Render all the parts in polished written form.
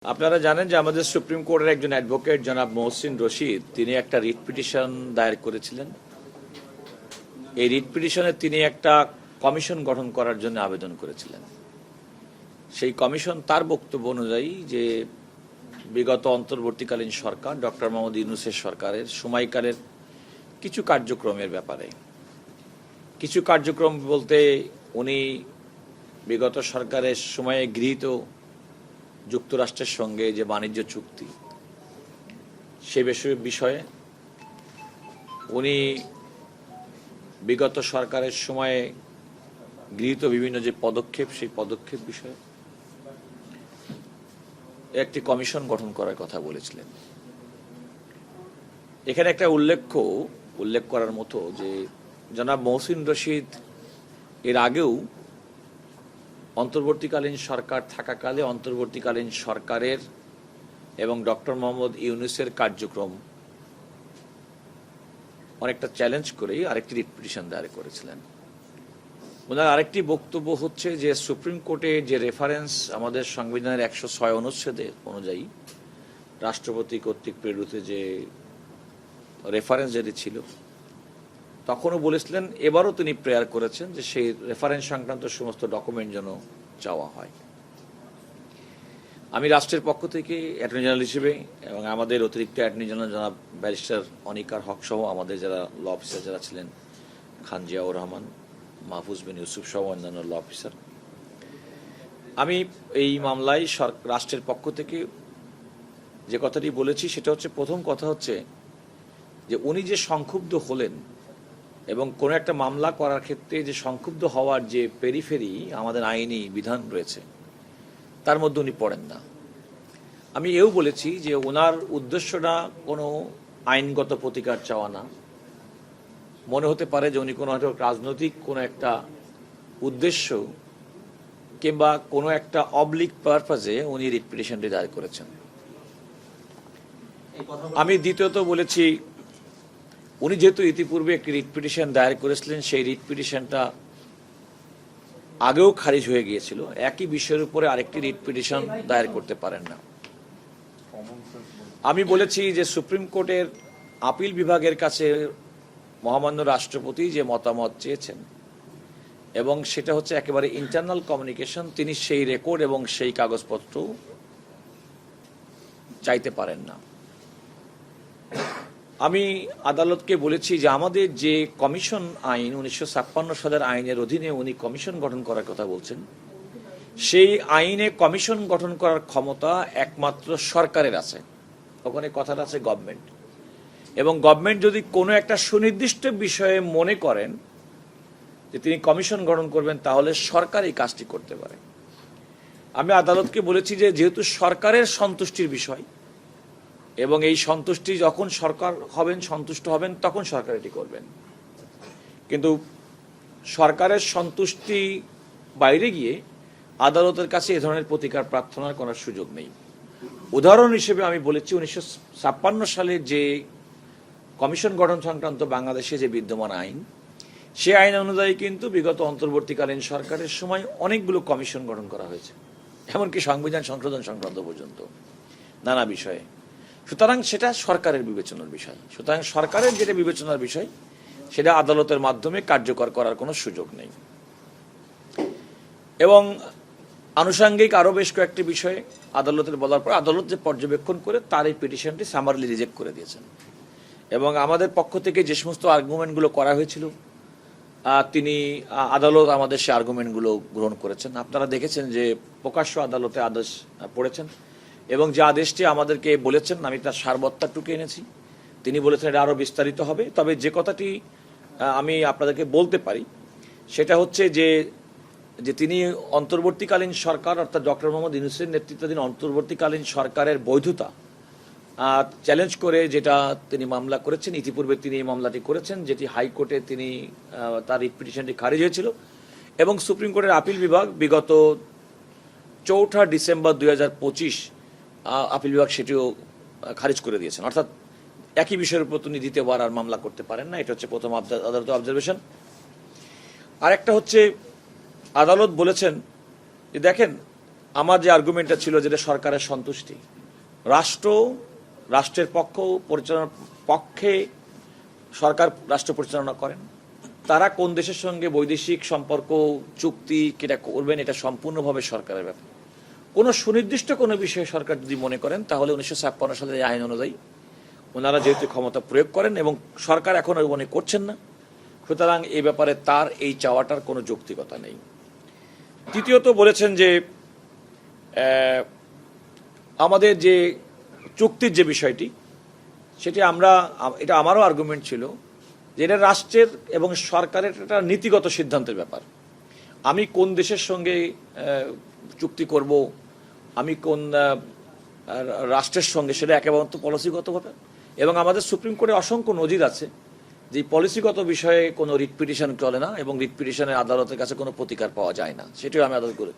আপনারা জানেন যে আমাদের সুপ্রিম কোর্টের একজন অ্যাডভোকেট জনাব মহসিন রশিদ তিনি একটা রিট পিটিশন দায়ের করেছিলেন। এই রিট পিটিশনে তিনি একটা কমিশন গঠন করার জন্য আবেদন করেছিলেন। সেই কমিশন তার বক্তব্য অনুযায়ী যে বিগত অন্তর্বর্তীকালীন সরকার ডক্টর মোহাম্মদ ইউনূসের সরকারের সময়কালের কিছু কার্যক্রমের ব্যাপারে, কিছু কার্যক্রম বলতে উনি বিগত সরকারের সময়ে গৃহীত যুক্তরাষ্ট্রের সঙ্গে যে বাণিজ্য চুক্তি সে বিষয়ে উনি বিগত সরকারের সময়ে গৃহীত বিভিন্ন যে পদক্ষেপ সেই পদক্ষেপ বিষয়ে একটি কমিশন গঠন করার কথা বলেছিলেন। এখানে একটা উল্লেখ করার মতো যে জনাব মহসিন রশিদ এর আগেও অন্তর্বর্তীকালীন সরকার থাকাকালে অন্তর্বর্তীকালীন সরকারের এবং ডক্টর মোহাম্মদ ইউনূসের কার্যক্রম অনেকটা চ্যালেঞ্জ করেই আরেকটি রিট পিটিশন দায়ের করেছিলেন। ওনার আরেকটি বক্তব্য হচ্ছে যে সুপ্রিম কোর্টে যে রেফারেন্স আমাদের সংবিধানের 106 অনুচ্ছেদে অনুযায়ী রাষ্ট্রপতি কর্তৃক প্রেরিত যে রেফারেন্স যেটি ছিল তখনও বলেছিলেন, এবারও তিনি প্রেয়ার করেছেন যে সেই রেফারেন্স সংক্রান্ত সমস্ত ডকুমেন্ট যেন চাওয়া হয়। আমি রাষ্ট্রের পক্ষ থেকে অ্যাটর্নি জেনারেল হিসেবে এবং আমাদের অতিরিক্ত অ্যাটর্নি জেনারেল জনাব ব্যারিস্টার অনিকার হক সহ আমাদের যারা ল অফিসার যারা ছিলেন, খান জিয়াউর রহমান, মাহফুজ বিন ইউসুফ সহ অন্যান্য ল অফিসার, আমি এই মামলায় রাষ্ট্রের পক্ষ থেকে যে কথাটি বলেছি সেটা হচ্ছে, প্রথম কথা হচ্ছে যে উনি যে সংক্ষুব্ধ হলেন এবং কোনো একটা মামলা করার ক্ষেত্রে যে সংক্ষুব্ধ হওয়ার যে পেরিফেরি আমাদের আইনি বিধান রয়েছে তার মধ্যে উনি পড়েন না। আমি এও বলেছি যে ওনার উদ্দেশ্যটা কোনো আইনগত প্রতিকার চাওয়া না। মনে হতে পারে যে উনি কোনো রাজনৈতিক কোনো একটা উদ্দেশ্য কিংবা কোনো একটা অবলিক পারপাজে উনি রিট পিটিশনটি দায়ের করেছেন। আমি দ্বিতীয়ত বলেছি, উনি যেহেতু ইতিপূর্বে একটি রিট পিটিশন দায়ের করেছিলেন, সেই রিট পিটিশনটা আগেও খারিজ হয়ে গিয়েছিল, একই বিষয়ের উপরে আরেকটি রিট পিটিশন দায়ের করতে পারেন না। আমি বলেছি যে সুপ্রিম কোর্টের আপিল বিভাগের কাছে মহামান্য রাষ্ট্রপতি যে মতামত চেয়েছেন এবং সেটা হচ্ছে একেবারে ইন্টারনাল কমিউনিকেশন, তিনি সেই রেকর্ড এবং সেই কাগজপত্র চাইতে পারেন না। আমি আদালতকে বলেছি যে আমাদের যে কমিশন আইন 1956 সালের আইনের অধীনে উনি কমিশন গঠন করার কথা বলছেন, সেই আইনে কমিশন গঠন করার ক্ষমতা একমাত্র সরকারের আছে। ওখানে কথাটা আছে গভর্নমেন্ট, এবং গভর্নমেন্ট যদি কোনো একটা সুনির্দিষ্ট বিষয়ে মনে করেন যে তিনি কমিশন গঠন করবেন তাহলে সরকার এই কাজটি করতে পারে। আমি আদালতকে বলেছি যে যেহেতু সরকারের সন্তুষ্টির বিষয় এবং এই সন্তুষ্টি যখন সরকার সন্তুষ্ট হবেন তখন সরকার এটি করবেন, কিন্তু সরকারের সন্তুষ্টি বাইরে গিয়ে আদালতের কাছে এ ধরনের প্রতিকার প্রার্থনার কোনো সুযোগ নেই। উদাহরণ হিসেবে আমি বলেছি 1956 সালে যে কমিশন গঠন সংক্রান্ত বাংলাদেশে যে বিদ্যমান আইন, সে আইন অনুযায়ী কিন্তু বিগত অন্তর্বর্তীকালীন সরকারের সময় অনেকগুলো কমিশন গঠন করা হয়েছে, এমনকি সংবিধান সংশোধন সংক্রান্ত পর্যন্ত নানা বিষয়ে। সুতরাং সেটা সরকারের বিবেচনার বিষয়। সুতরাং সরকারের যেটা বিবেচনার বিষয় সেটা আদালতের মাধ্যমে কার্যকর করার কোনো সুযোগ নেই। এবং আনুষঙ্গিক আরও বেশ কয়েকটি বিষয়ে আদালতের বলার পর আদালত যে পর্যবেক্ষণ করে তার এই পিটিশনটি সামারলি রিজেক্ট করে দিয়েছেন, এবং আমাদের পক্ষ থেকে যে সমস্ত আর্গুমেন্টগুলো করা হয়েছিল তিনি আদালত আমাদের সে আর্গুমেন্টগুলো গ্রহণ করেছেন। আপনারা দেখেছেন যে প্রকাশ্য আদালতে আদেশ পড়েছেন এবং যে আদেশটি আমাদেরকে বলেছেন আমি তার সারবত্তা টুকে এনেছি। তিনি বলেছেন এটা আরও বিস্তারিত হবে। তবে যে কথাটি আমি আপনাদেরকে বলতে পারি সেটা হচ্ছে যে তিনি অন্তর্বর্তীকালীন সরকার অর্থাৎ ডক্টর মোহাম্মদ ইউনূসের নেতৃত্বাধীন অন্তর্বর্তীকালীন সরকারের বৈধতা চ্যালেঞ্জ করে যেটা তিনি মামলা করেছেন, ইতিপূর্বে তিনি এই মামলাটি করেছেন, যেটি হাইকোর্টে তিনি তার রিট পিটিশনটি খারিজ হয়েছিল এবং সুপ্রিম কোর্টের আপিল বিভাগ বিগত 4 ডিসেম্বর 2025 আপিল বিভাগ সেটিও খারিজ করে দিয়েছেন। অর্থাৎ একই বিষয়ের উপর তিনি দ্বিতীয়বার আর মামলা করতে পারেন না। এটা হচ্ছে প্রথম আদালতের অবজারভেশন। আর একটা হচ্ছে আদালত বলেছেন যে দেখেন আমার যে আর্গুমেন্টটা ছিল যেটা সরকারের সন্তুষ্টি, রাষ্ট্রের পরিচালনার পক্ষে সরকার রাষ্ট্র পরিচালনা করেন, তারা কোন দেশের সঙ্গে বৈদেশিক সম্পর্ক চুক্তি কেটা করবেন এটা সম্পূর্ণভাবে সরকারের ব্যাপার। কোনো সুনির্দিষ্ট কোনো বিষয়ে সরকার যদি মনে করেন তাহলে 1956 সালের আইন অনুযায়ী ওনারা যেহেতু ক্ষমতা প্রয়োগ করেন এবং সরকার এখন মনে করছেন না, সুতরাং এই ব্যাপারে তার এই চাওয়াটার কোনো যৌক্তিকতা নেই। তৃতীয়ত বলেছেন যে আমাদের যে চুক্তির যে বিষয়টি সেটি এটা আমারও আর্গুমেন্ট ছিল যে এটা রাষ্ট্রের এবং সরকারের একটা নীতিগত সিদ্ধান্তের ব্যাপার। আমি কোন দেশের সঙ্গে চুক্তি করব, আমি কোন রাষ্ট্রের সঙ্গে, সেটা একেবারে তো পলিসিগত ব্যাপার। এবং আমাদের সুপ্রিম কোর্টে অসংখ্য নজির আছে যে পলিসিগত বিষয়ে কোনো রিট পিটিশন চলে না এবং রিট পিটিশনের আদালতের কাছে কোনো প্রতিকার পাওয়া যায় না, সেটিও আমি আদালত করি।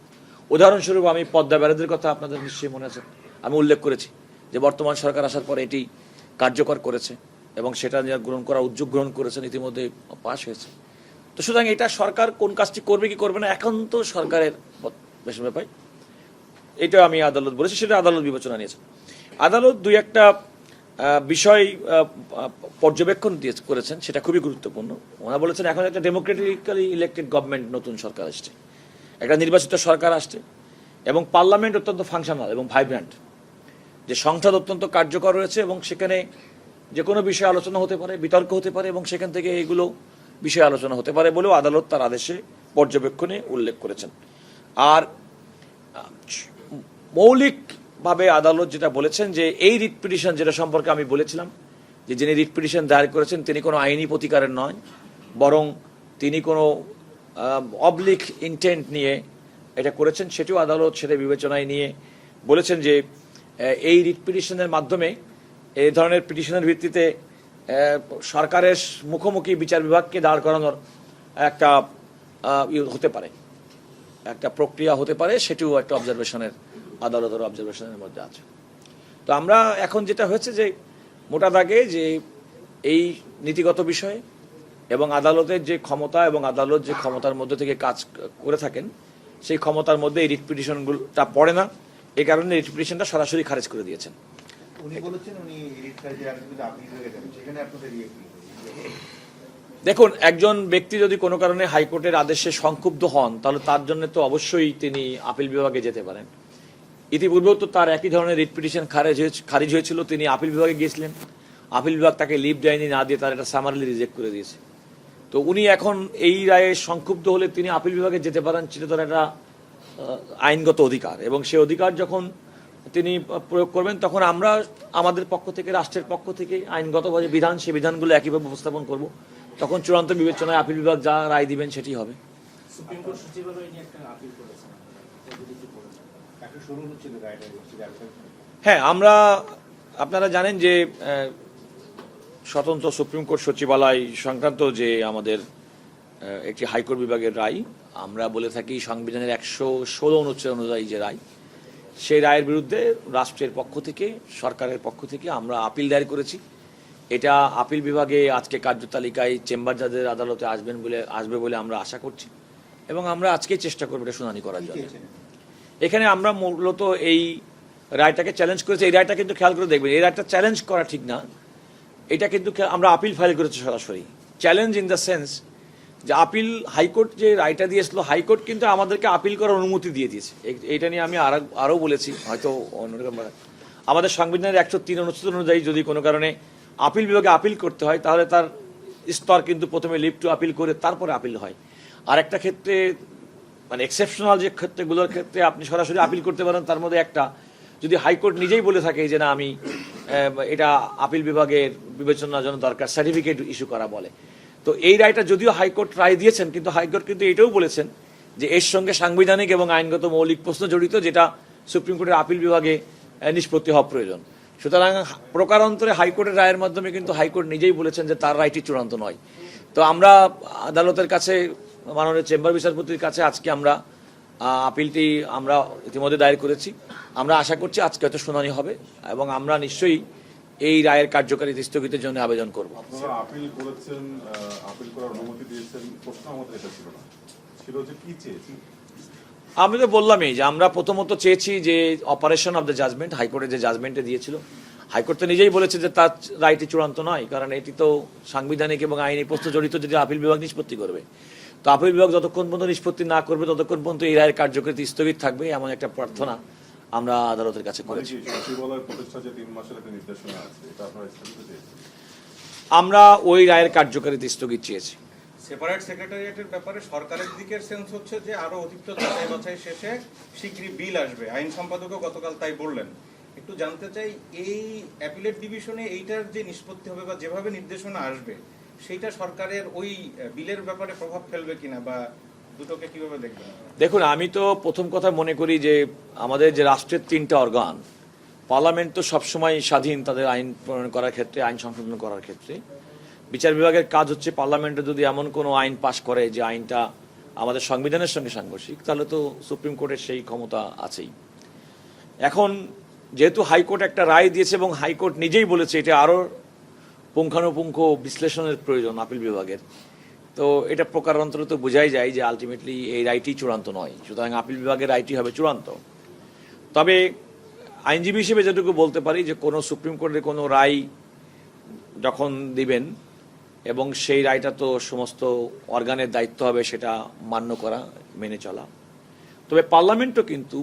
উদাহরণস্বরূপ আমি পদ্মা ব্যারেজের কথা আপনাদের নিশ্চয়ই মনে আছে, আমি উল্লেখ করেছি যে বর্তমান সরকার আসার পরে এটি কার্যকর করেছে এবং সেটা গ্রহণ করার উদ্যোগ গ্রহণ করেছেন, ইতিমধ্যে পাশ হয়েছে। তো সুতরাং এটা সরকার কোন কাজটি করবে কি করবে না এখন তো সরকারের বেশ ব্যাপার, এটা আমি আদালত বলেছি, সেটা আদালত বিবেচনা নিয়েছে। আদালত দুই একটা বিষয় পর্যবেক্ষণ করেছেন, সেটা খুবই গুরুত্বপূর্ণ। ওনারা বলেছেন এখন একটা ডেমোক্রেটিক্যালি ইলেক্টেড গভর্নমেন্ট, নতুন সরকার আসছে, একটা নির্বাচিত সরকার আসছে এবং পার্লামেন্ট অত্যন্ত ফাংশনাল এবং ভাইব্র্যান্ট, যে সংসদ অত্যন্ত কার্যকর রয়েছে এবং সেখানে যে কোনো বিষয়ে আলোচনা হতে পারে, বিতর্ক হতে পারে এবং সেখান থেকে এগুলো বিষয়ে আলোচনা হতে পারে বলেও আদালত তার আদেশে পর্যবেক্ষণে উল্লেখ করেছেন। আর মৌলিকভাবে আদালত যেটা বলেছেন যে এই রিট পিটিশন যেটা সম্পর্কে আমি বলেছিলাম যে যিনি রিট পিটিশন দায়ের করেছেন তিনি কোনো আইনি প্রতিকারের নয়, বরং তিনি কোনো অবলিক ইন্টেন্ট নিয়ে এটা করেছেন, সেটিও আদালত সেটা বিবেচনায় নিয়ে বলেছেন যে এই রিট পিটিশনের মাধ্যমে এই ধরনের পিটিশনের ভিত্তিতে সরকারের মুখোমুখি বিচার বিভাগকে দাঁড় করানোর একটা হতে পারে, একটা প্রক্রিয়া হতে পারে, সেটিও একটা অবজারভেশনের, আদালতের অবজারভেশনের মধ্যে আছে। তো আমরা এখন যেটা হয়েছে যে মোটা দাগে যে এই নীতিগত বিষয়ে এবং আদালতের যে ক্ষমতা এবং আদালত যে ক্ষমতার মধ্যে থেকে কাজ করে থাকেন সেই ক্ষমতার মধ্যে এই রিট পিটিশনগুলোটা পড়ে না, এই কারণে রিট পিটিশনটা সরাসরি খারিজ করে দিয়েছেন। দেখুন, একজন ব্যক্তি যদি কোনো কারণে হাইকোর্টের আদেশে সংক্ষুব্ধ হন তাহলে তার জন্য তো অবশ্যই তিনি আপিল বিভাগে যেতে পারেন। ইতিপূর্বেও তো তার একই ধরনের রিট পিটিশন খারিজ হয়েছিল, তিনি আপিল বিভাগে গিয়েছিলেন, আপিল বিভাগ তাকে লিভ দেয়নি, না দিয়ে তার এটা সামারলি রিজেক্ট করে দিয়েছে। তো উনি এখন এই রায়ে সংক্ষুব্ধ হলে তিনি আপিল বিভাগে যেতে পারেন, সেটা তার একটা আইনগত অধিকার এবং সেই অধিকার যখন তিনি প্রয়োগ করবেন তখন আমরা আমাদের পক্ষ থেকে, রাষ্ট্রের পক্ষ থেকে আইনগতভাবে বিধান, সেই বিধানগুলো একইভাবে উপস্থাপন করব, তখন চূড়ান্ত বিবেচনায় আপিল বিভাগ যা রায় দিবেন সেটি হবে। হ্যাঁ, আপনারা জানেন যে স্বতন্ত্র সুপ্রিম কোর্ট সচিবালয় সংক্রান্ত যে আমাদের একটি হাইকোর্ট বিভাগের রায়, আমরা বলে থাকি সংবিধানের 116 অনুচ্ছেদ অনুযায়ী যে রায়, সেই রায়ের বিরুদ্ধে রাষ্ট্রের পক্ষ থেকে, সরকারের পক্ষ থেকে আমরা আপিল দায়ের করেছি। এটা আপিল বিভাগে আজকে কার্যতালিকায় চেম্বার জাজের আদালতে আসবে বলে আমরা আশা করছি এবং আমরা আজকেই চেষ্টা করবো এটা শুনানি করার জন্য। এখানে আমরা মূলত এই রায়টাকে চ্যালেঞ্জ করেছি। এই রায়টা কিন্তু খেয়াল করে দেখবেন, এই রায়টা চ্যালেঞ্জ করা ঠিক না, এটা কিন্তু আমরা আপিল ফাইল করেছি সরাসরি। চ্যালেঞ্জ ইন দ্য সেন্স যে আপিল, হাইকোর্ট যে রায়টা দিয়েছিল, হাইকোর্ট কিন্তু আমাদেরকে আপিল করার অনুমতি দিয়ে দিয়েছে। এইটা নিয়ে আমি আরও বলেছি, হয়তো অন্যরকম, আমাদের সংবিধানের 103 অনুচ্ছেদ অনুযায়ী যদি কোনো কারণে আপিল বিভাগে আপিল করতে হয় তাহলে তার স্তর কিন্তু প্রথমে লিভ টু আপিল করে তারপরে আপিল হয়। আর একটা ক্ষেত্রে মানে এক্সেপশনাল যে ক্ষেত্রগুলোর ক্ষেত্রে আপনি সরাসরি আপিল করতে পারেন, তার মধ্যে একটা যদি হাইকোর্ট নিজেই বলে থাকে যে না আমি এটা আপিল বিভাগের বিবেচনার জন্য দরকার, সার্টিফিকেট ইস্যু করা বলে। তো এই রায়টা যদিও হাইকোর্ট রায় দিয়েছেন, কিন্তু হাইকোর্ট কিন্তু এটাও বলেছেন যে এর সঙ্গে সাংবিধানিক এবং আইনগত মৌলিক প্রশ্ন জড়িত, যেটা সুপ্রিম কোর্টের আপিল বিভাগে নিষ্পত্তি হওয়া প্রয়োজন। সুতরাং প্রকারান্তরে হাইকোর্টের রায়ের মাধ্যমে কিন্তু হাইকোর্ট নিজেই বলেছেন যে তার রায়টি চূড়ান্ত নয়। তো আমরা আদালতের কাছে, মাননীয় চেম্বার বিচারপতির কাছে আজকে আমরা আপিলটি আমরা ইতিমধ্যে দায়ের করেছি। আমরা আশা করছি আজকে হয়তো শুনানি হবে এবং আমরা নিশ্চয়ই এই রায়ের কার্যকারিতা স্থগিতের জন্য আবেদন করব। আপনারা আপিল করেছেন, আপিল করার অনুমতি দিয়েছেন, প্রশ্ন আমাদের এটা ছিল না, ছিল যে কি চেয়েছি। আমি তো বললামই যে আমরা প্রথমত চেয়েছি যে অপারেশন অফ দ্য জাজমেন্ট, হাইকোর্টে যে জাজমেন্টে দিয়েছিল, হাইকোর্ট তো নিজেই বলেছে যে তার রায়টি চূড়ান্ত নয়, কারণ এটি তো সাংবিধানিক এবং আইনি প্রশ্ন জড়িত, যেটি আপিল বিভাগ নিষ্পত্তি করবে। তো আপিল বিভাগ যতক্ষণ পর্যন্ত নিষ্পত্তি না করবে ততক্ষণ পর্যন্ত এই রায়ের কার্যকারিতা স্থগিত থাকবে, এমন একটা প্রার্থনা আমরা আদালতের কাছে করেছি। আমরা ওই রায়ের কার্যকারিতা স্থগিত চেয়েছি। সেপারেট সেক্রেটারিয়েটের ব্যাপারে সরকারের দিকের সেন্স হচ্ছে যে আরো অতিরিক্ত যাচাই বাছাই শেষে শীঘ্রই বিল আসবে, আইন সম্পাদকও গতকাল তাই বললেন। একটু জানতে চাই এই অ্যাপিলেট ডিভিশনে এইটার যে নিষ্পত্তি হবে বা যেভাবে নির্দেশনা আসবে সেইটা সরকারের ওই বিলের ব্যাপারে প্রভাব ফেলবে কিনা, বা দুটোকে কিভাবে দেখবেন? দেখুন, আমি তো প্রথম কথা মনে করি যে আমাদের যে রাষ্ট্রের তিনটা অর্গান, পার্লামেন্ট তো সবসময় স্বাধীন তাদের আইন প্রণয়ন করার ক্ষেত্রে, আইন সংশোধন করার ক্ষেত্রে। বিচার বিভাগের কাজ হচ্ছে পার্লামেন্টে যদি এমন কোনো আইন পাশ করে যে আইনটা আমাদের সংবিধানের সঙ্গে সাংঘর্ষিক, তাহলে তো সুপ্রিম কোর্টের সেই ক্ষমতা আছেই। এখন যেহেতু হাইকোর্ট একটা রায় দিয়েছে এবং হাইকোর্ট নিজেই বলেছে এটা আরও পুঙ্খানুপুঙ্খ বিশ্লেষণের প্রয়োজন আপিল বিভাগের, তো এটা প্রকারান্তর তো বোঝাই যায় যে আলটিমেটলি এই রায়টি চূড়ান্ত নয়, সুতরাং আপিল বিভাগের রায়টি হবে চূড়ান্ত। তবে আইনজীবী হিসেবে যেটুকু বলতে পারি যে কোনো সুপ্রিম কোর্টের কোনো রায় যখন দিবেন এবং সেই রায়টা তো সমস্ত অর্গানের দায়িত্ব হবে সেটা মান্য করা, মেনে চলা। তবে পার্লামেন্টও কিন্তু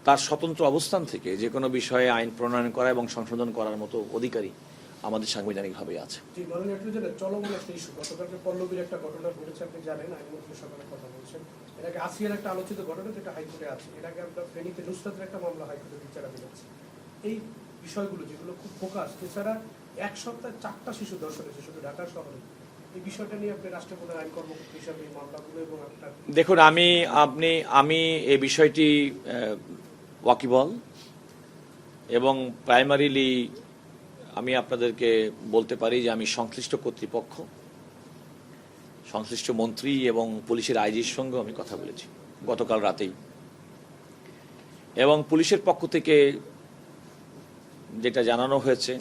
তার স্বতন্ত্র অবস্থান থেকে যে কোনো বিষয়ে আইন প্রণয়ন করা এবং সংশোধন করার মতো অধিকারী আমাদের সাংবিধানিকভাবে আছে। চলমান একটা ইস্যু, গতকালকে পল্লবীর একটা ঘটনা ঘটেছে, আপনি জানেন, আইনমন্ত্রীর সকালে কথা বলছেন। এর আগে আসিয়ার একটা আলোচিত ঘটনা যেটা হাইকোর্টে আছে, এর আগে আমরা ফেনীতে নুসরাতের একটা মামলা হাইকোর্টে বিচারাধীন আছে। এই বিষয়গুলো যেগুলো খুব ফোকাস, এছাড়া এক সপ্তাহে 4টা শিশু ধর্ষণ হয়েছে শুধু ঢাকা শহরে। এই বিষয়টা নিয়ে আপনি রাষ্ট্রপ্রধান আইন কর্মকর্তা হিসাবে এই মামলাগুলো এবং আপনার দেখুন, আমি এই বিষয়টি ওয়াকিবল এবং প্রাইমারিলি আমি আপনাদেরকে বলতে পারি যে আমি সংশ্লিষ্ট কর্তৃপক্ষ, সংশ্লিষ্ট মন্ত্রী এবং পুলিশের আইজির সঙ্গে আমি কথা বলেছি গতকাল রাতেই, এবং পুলিশের পক্ষ থেকে যেটা জানানো হয়েছে,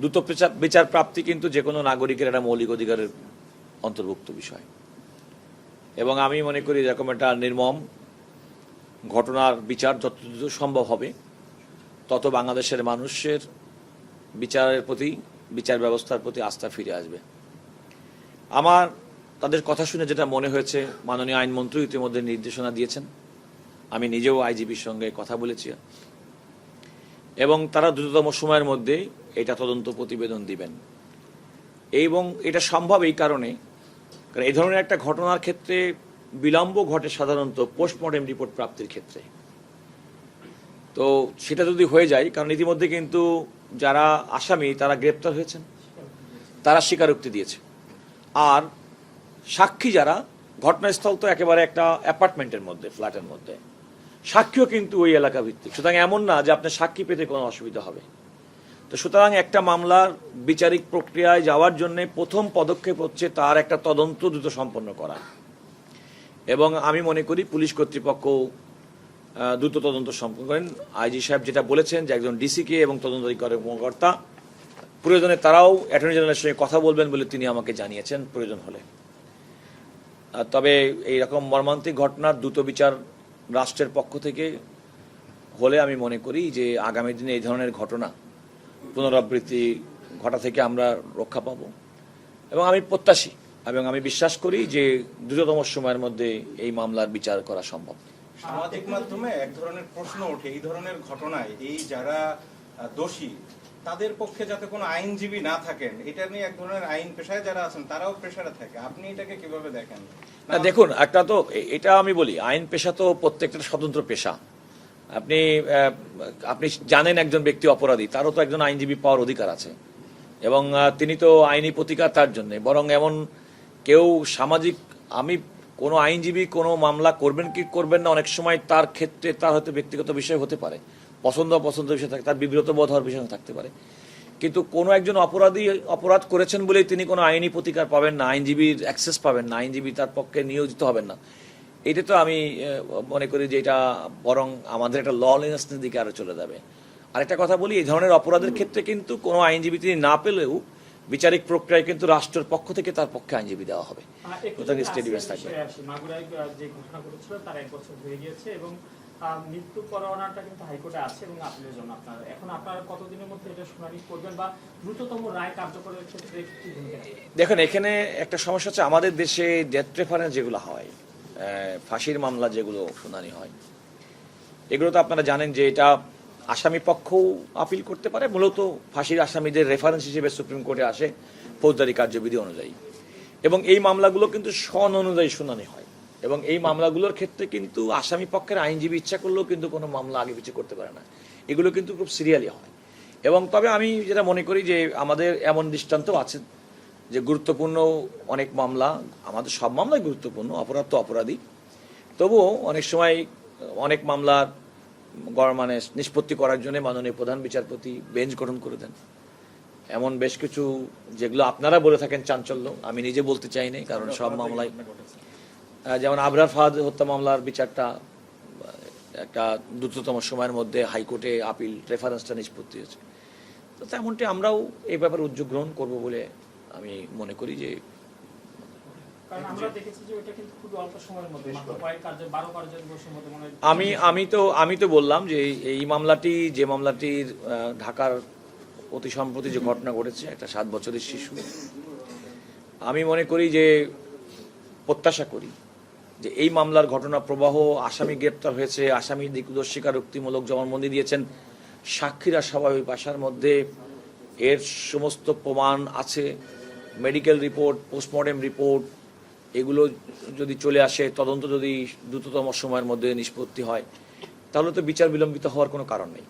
দ্রুত বিচার প্রাপ্তি কিন্তু যে কোনো নাগরিকের একটা মৌলিক অধিকারের অন্তর্ভুক্ত বিষয়, এবং আমি মনে করি এরকম একটা নির্মম ঘটনার বিচার যত দ্রুত সম্ভব হবে তত বাংলাদেশের মানুষের বিচারের প্রতি, বিচার ব্যবস্থার প্রতি আস্থা ফিরে আসবে। আমার তাদের কথা শুনে যেটা মনে হয়েছে, মাননীয় আইনমন্ত্রী ইতিমধ্যে নির্দেশনা দিয়েছেন, আমি নিজেও আইজিপির সঙ্গে কথা বলেছি, এবং তারা দ্রুততম সময়ের মধ্যে এটা তদন্ত প্রতিবেদন দিবেন। এবং এটা সম্ভব এই কারণে, কারণ এই ধরনের একটা ঘটনার ক্ষেত্রে বিলম্ব ঘটে সাধারণত পোস্টমর্টেম রিপোর্ট প্রাপ্তির ক্ষেত্রে। তো সেটা যদি হয়ে যায়, কারণ ইতিমধ্যে কিন্তু যারা আসামি তারা গ্রেপ্তার হয়েছেন, তারা স্বীকারোক্তি দিয়েছে, আর সাক্ষী যারা, ঘটনাস্থল তো একেবারে একটা অ্যাপার্টমেন্টের মধ্যে, ফ্ল্যাটের মধ্যে, সাক্ষীও কিন্তু ওই এলাকা ভিত্তিক, সুতরাং এমন না যে আপনার সাক্ষী পেতে কোনো অসুবিধা হবে। তো সুতরাং একটা মামলার বিচারিক প্রক্রিয়ায় যাওয়ার জন্য প্রথম পদক্ষেপ হচ্ছে তার একটা তদন্ত দ্রুত সম্পন্ন করা, এবং আমি মনে করি পুলিশ কর্তৃপক্ষ দ্রুত তদন্ত সম্পন্ন করেন। আইজি সাহেব যেটা বলেছেন যে একজন ডিসিকে এবং তদন্তকারী কর্মকর্তা প্রয়োজনে তারাও অ্যাটর্নি জেনারেলের সঙ্গে কথা বলবেন বলে তিনি আমাকে জানিয়েছেন প্রয়োজন হলে। তবে এইরকম মর্মান্তিক ঘটনার দ্রুত বিচার রাষ্ট্রের পক্ষ থেকে হলে আমি মনে করি যে আগামী দিনে এই ধরনের ঘটনা পুনরাবৃত্তি ঘটা থেকে আমরা রক্ষা পাব, এবং আমি প্রত্যাশী এবং আমি বিশ্বাস করি যে দ্রুততম সময়ের মধ্যে এই মামলার বিচার করা সম্ভব। সামাজিক মাধ্যমে এক ধরনের প্রশ্ন ওঠে এই ধরনের ঘটনায়, এই যারা দোষী তাদের পক্ষে যাতে কোনো আইনজীবী না থাকেন, এটা নিয়ে এক ধরনের আইন পেশায় যারা আছেন তারাও প্রেসারে থাকে, আপনি এটাকে কিভাবে দেখেন? না দেখুন, একটা তো এটা আমি বলি, আইন পেশা তো প্রত্যেকটা স্বতন্ত্র পেশা। আপনি জানেন একজন ব্যক্তি অপরাধী, তারও তো একজন আইনজীবী পাওয়ার অধিকার আছে, এবং তিনি তো আইনি প্রতিকার তার জন্য, বরং এমন কেউ সামাজিক, আমি কোনো আইনজীবী কোনো মামলা করবেন কি করবেন না, অনেক সময় তার ক্ষেত্রে তার হয়তো ব্যক্তিগত বিষয় হতে পারে, পছন্দ অপছন্দ বিষয় থাকে, তার বিব্রত বোধ হওয়ার বিষয় থাকতে পারে, কিন্তু কোনো একজন অপরাধী অপরাধ করেছেন বলেই তিনি কোনো আইনি প্রতিকার পাবেন না, আইনজীবীর অ্যাক্সেস পাবেন না, আইনজীবী তার পক্ষে নিয়োজিত হবেন না। এটা তো আমি মনে করি যে এটা বরং আমাদের একটা ললেসনেস দিকে আরো চলে যাবে। আরেকটা কথা বলি, এই ধরনের অপরাধের ক্ষেত্রে কিন্তু কোনো আইনজীবী তিনি না পেলেও বিচারিক প্রক্রিয়ায় কিন্তু রাষ্ট্রের পক্ষ থেকে তার পক্ষে আইনজীবী দেওয়া হবে, সুতরাং স্টে ডিফেন্স থাকবে। মাগুরায় যে ঘটনা ঘটেছিল তার 1 বছর হয়ে গিয়েছে এবং মৃত্যু পরোয়ানাটা কিন্তু হাইকোর্টে আছে এবং আপিলের জন্য আপনারা কতদিনের মধ্যে এটা শুনানি করবেন বা দ্রুততম রায় কার্যকরের ক্ষেত্রে কি ভূমিকা? দেখুন, এখানে একটা সমস্যা হচ্ছে, আমাদের দেশে ডেথ প্রেফারেন্স যেগুলো হয়, ফাঁসির মামলা যেগুলো শুনানি হয়, এগুলো তো আপনারা জানেন যে এটা আসামি পক্ষও আপিল করতে পারে। মূলত ফাঁসির আসামিদের রেফারেন্স হিসেবে সুপ্রিম কোর্টে আসে ফৌজদারি কার্যবিধি অনুযায়ী, এবং এই মামলাগুলো কিন্তু সন অনুযায়ী শুনানি হয়, এবং এই মামলাগুলোর ক্ষেত্রে কিন্তু আসামি পক্ষের আইনজীবী ইচ্ছা করলেও কিন্তু কোনো মামলা আগে পিছিয়ে করতে পারে না, এগুলো কিন্তু খুব সিরিয়ালি হয়। এবং তবে আমি যেটা মনে করি যে আমাদের এমন দৃষ্টান্ত আছে যে গুরুত্বপূর্ণ অনেক মামলা, আমাদের সব মামলাই গুরুত্বপূর্ণ, অপরাধ তো অপরাধী, তবুও অনেক সময় অনেক মামলার মানে নিষ্পত্তি করার জন্য মাননীয় প্রধান বিচারপতি বেঞ্চ গঠন করে দেন। এমন বেশ কিছু যেগুলো আপনারা বলে থাকেন চাঞ্চল্য, আমি নিজে বলতে চাই না, কারণ সব মামলায়, যেমন আবরার ফাহাদ হত্যা মামলার বিচারটা একটা দ্রুততম সময়ের মধ্যে হাইকোর্টে আপিল রেফারেন্সটা নিষ্পত্তি হয়েছে। তো তেমনটি আমরাও এই ব্যাপারে উদ্যোগ গ্রহণ করব বলে আমি মনে করি। যে কারণ আমরা দেখেছি যে এটা কিন্তু খুব অল্প সময়ের মধ্যে, মাত্র কয়েক কার্য 12 কার্যদিবসের মধ্যে মনে হয়। আমি তো বললাম যে এই মামলাটি, যে মামলাটির ঢাকার অতি সম্প্রতি যে ঘটনা ঘটেছে, একটা 7 বছরের শিশু, আমি মনে করি যে প্রত্যাশা করি যে এই মামলার ঘটনা প্রবাহ, আসামি গ্রেপ্তার হয়েছে, আসামি দোষ স্বীকারোক্তিমূলক জবানবন্দি দিয়েছেন, সাক্ষীরা স্বাভাবিক ভাষার মধ্যে এর সমস্ত প্রমাণ আছে, মেডিকেল রিপোর্ট, পোস্টমর্টেম রিপোর্ট, এগুলো যদি চলে আসে, তদন্ত যদি দ্রুততম সময়ের মধ্যে নিষ্পত্তি হয়, তাহলে তো বিচার বিলম্বিত হওয়ার কোনো কারণ নেই।